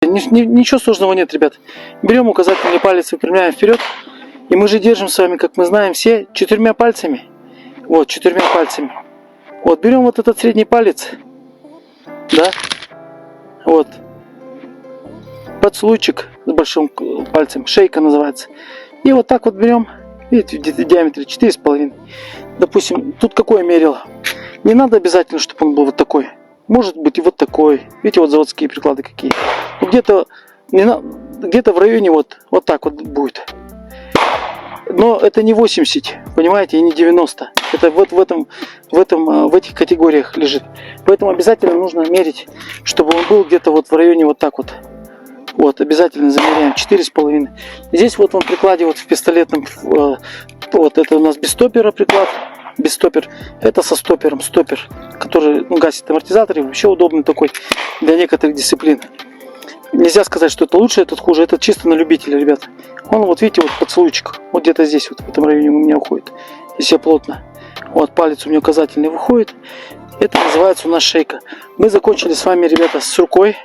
Ничего сложного нет, ребят. Берем указательный палец, выпрямляем вперед. И мы же держим с вами, как мы знаем, все 4 пальцами. Вот, 4 пальцами. Вот, берем вот этот средний палец. Да. Вот. Поцелуйчик с большим пальцем. Шейка называется. И вот так вот берем. Видите, где-то в диаметре 4,5. Допустим, тут какое мерило. Не надо обязательно, чтобы он был вот такой. Может быть и вот такой. Видите, вот заводские приклады какие. Где-то в районе вот так вот будет. Но это не 80, понимаете, и не 90. Это вот в этих категориях лежит. Поэтому обязательно нужно мерить, чтобы он был где-то вот в районе вот так вот. Вот, обязательно замеряем 4,5. Здесь вот в прикладе, вот в пистолетном, вот это у нас без стопера приклад. Без стопер. Это со стопером. Стопер, который гасит амортизатор. И вообще удобный такой для некоторых дисциплин. Нельзя сказать, что это лучше, этот хуже. Это чисто на любителя, ребята. Он, вот видите, вот поцелуйчик. Вот где-то здесь, вот в этом районе у меня уходит. Если я плотно. Вот палец у меня указательный выходит. Это называется у нас шейка. Мы закончили с вами, ребята, с рукой.